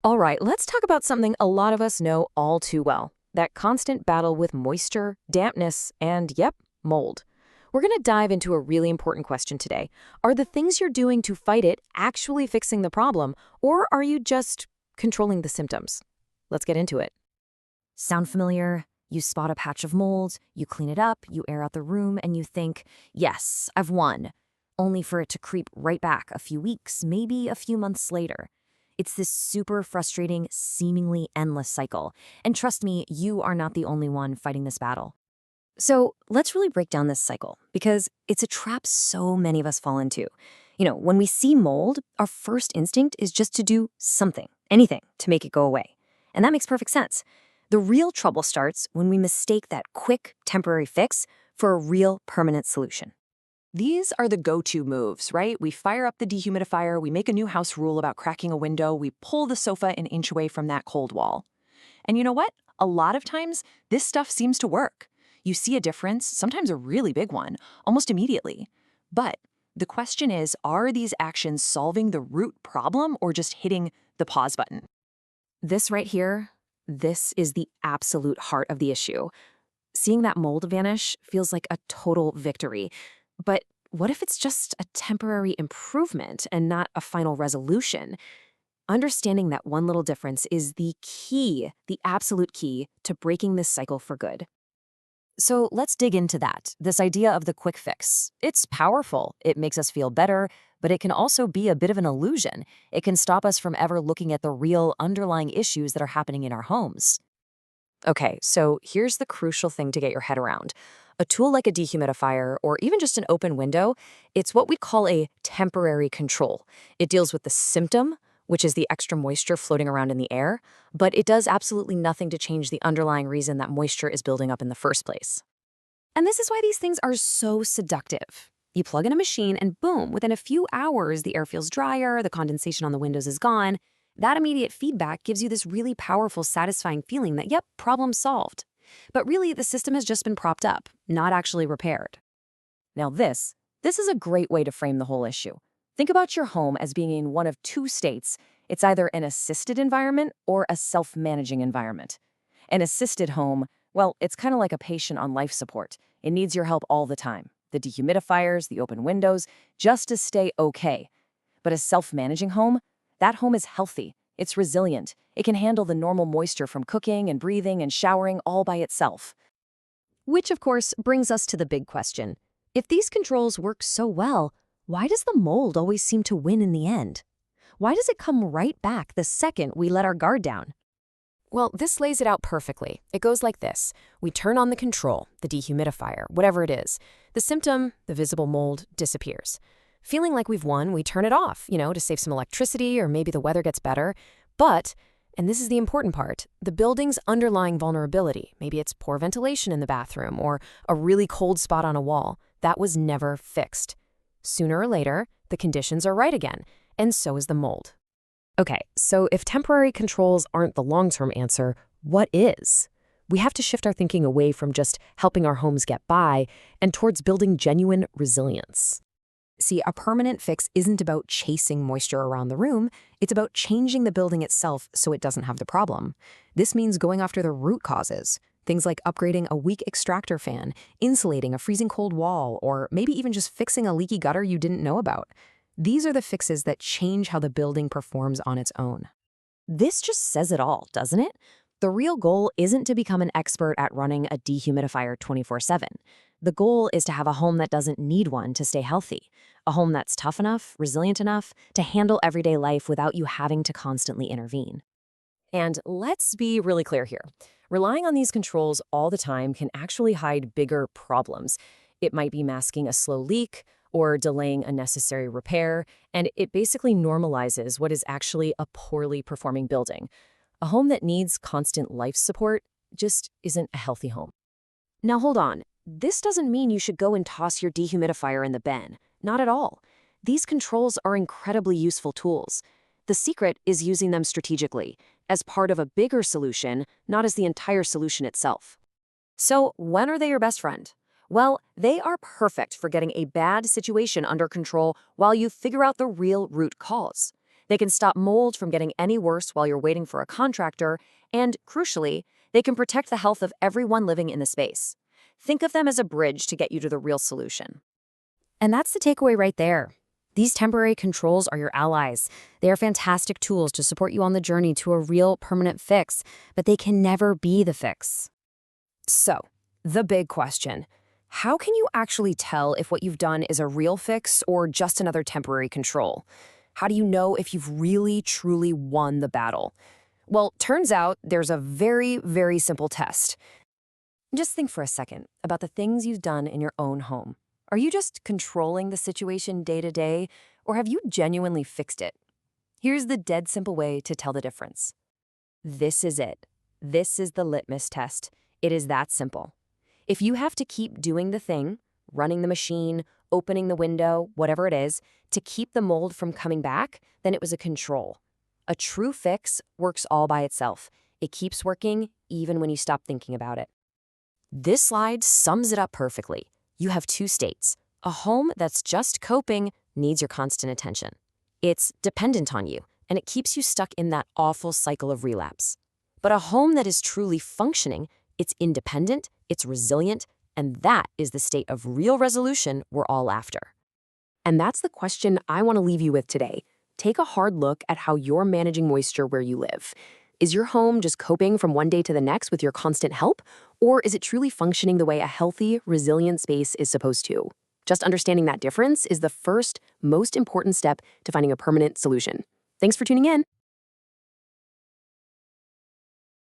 All right, let's talk about something a lot of us know all too well, that constant battle with moisture, dampness, and yep, mold. We're going to dive into a really important question today. Are the things you're doing to fight it actually fixing the problem, or are you just controlling the symptoms? Let's get into it. Sound familiar? You spot a patch of mold, you clean it up, you air out the room, and you think, yes, I've won. Only for it to creep right back a few weeks, maybe a few months later. It's this super frustrating, seemingly endless cycle. And trust me, you are not the only one fighting this battle. So let's really break down this cycle, because it's a trap so many of us fall into. When we see mold, our first instinct is just to do something, anything, to make it go away. And that makes perfect sense. The real trouble starts when we mistake that quick, temporary fix for a real, permanent solution. These are the go-to moves, right? We fire up the dehumidifier, we make a new house rule about cracking a window, we pull the sofa an inch away from that cold wall. And you know what? A lot of times, this stuff seems to work. You see a difference, sometimes a really big one, almost immediately. But the question is, are these actions solving the root problem or just hitting the pause button? This right here, this is the absolute heart of the issue. Seeing that mold vanish feels like a total victory. But what if it's just a temporary improvement and not a final resolution? Understanding that one little difference is the key, the absolute key to breaking this cycle for good. So let's dig into that, this idea of the quick fix. It's powerful, it makes us feel better, but it can also be a bit of an illusion. It can stop us from ever looking at the real underlying issues that are happening in our homes. Okay, so here's the crucial thing to get your head around. A tool like a dehumidifier, or even just an open window, it's what we call a temporary control. It deals with the symptom, which is the extra moisture floating around in the air, but it does absolutely nothing to change the underlying reason that moisture is building up in the first place. And this is why these things are so seductive. You plug in a machine and boom, within a few hours, the air feels drier, the condensation on the windows is gone. That immediate feedback gives you this really powerful, satisfying feeling that, yep, problem solved. But really, the system has just been propped up, not actually repaired. Now this is a great way to frame the whole issue. Think about your home as being in one of two states. It's either an assisted environment or a self-managing environment. An assisted home, well, it's kind of like a patient on life support. It needs your help all the time. The dehumidifiers, the open windows, just to stay okay. But a self-managing home, that home is healthy. It's resilient. It can handle the normal moisture from cooking and breathing and showering all by itself. Which, of course, brings us to the big question. If these controls work so well, why does the mold always seem to win in the end? Why does it come right back the second we let our guard down? Well, this lays it out perfectly. It goes like this. We turn on the control, the dehumidifier, whatever it is. The symptom, the visible mold, disappears. Feeling like we've won, we turn it off, to save some electricity or maybe the weather gets better. But, and this is the important part, the building's underlying vulnerability, maybe it's poor ventilation in the bathroom or a really cold spot on a wall, that was never fixed. Sooner or later, the conditions are right again, and so is the mold. Okay, so if temporary controls aren't the long-term answer, what is? We have to shift our thinking away from just helping our homes get by and towards building genuine resilience. See, a permanent fix isn't about chasing moisture around the room, it's about changing the building itself so it doesn't have the problem. This means going after the root causes. Things like upgrading a weak extractor fan, insulating a freezing cold wall, or maybe even just fixing a leaky gutter you didn't know about. These are the fixes that change how the building performs on its own. This just says it all, doesn't it? The real goal isn't to become an expert at running a dehumidifier 24/7. The goal is to have a home that doesn't need one to stay healthy, a home that's tough enough, resilient enough to handle everyday life without you having to constantly intervene. And let's be really clear here. Relying on these controls all the time can actually hide bigger problems. It might be masking a slow leak or delaying a necessary repair, and it basically normalizes what is actually a poorly performing building. A home that needs constant life support just isn't a healthy home. Now hold on. This doesn't mean you should go and toss your dehumidifier in the bin. Not at all. These controls are incredibly useful tools. The secret is using them strategically, as part of a bigger solution, not as the entire solution itself. So when are they your best friend? Well, they are perfect for getting a bad situation under control while you figure out the real root cause. They can stop mold from getting any worse while you're waiting for a contractor, and, crucially, they can protect the health of everyone living in the space. Think of them as a bridge to get you to the real solution. And that's the takeaway right there. These temporary controls are your allies. They are fantastic tools to support you on the journey to a real permanent fix, but they can never be the fix. So, the big question. How can you actually tell if what you've done is a real fix or just another temporary control? How do you know if you've really, truly won the battle? Well, turns out there's a very, very simple test. Just think for a second about the things you've done in your own home. Are you just controlling the situation day to day, or have you genuinely fixed it? Here's the dead simple way to tell the difference. This is it. This is the litmus test. It is that simple. If you have to keep doing the thing, running the machine, opening the window, whatever it is, to keep the mold from coming back, then it was a control. A true fix works all by itself. It keeps working even when you stop thinking about it. This slide sums it up perfectly. You have two states. A home that's just coping needs your constant attention. It's dependent on you, and it keeps you stuck in that awful cycle of relapse. But a home that is truly functioning, it's independent, it's resilient, and that is the state of real resolution we're all after. And that's the question I want to leave you with today. Take a hard look at how you're managing moisture where you live. Is your home just coping from one day to the next with your constant help? Or is it truly functioning the way a healthy, resilient space is supposed to? Just understanding that difference is the first, most important step to finding a permanent solution. Thanks for tuning in.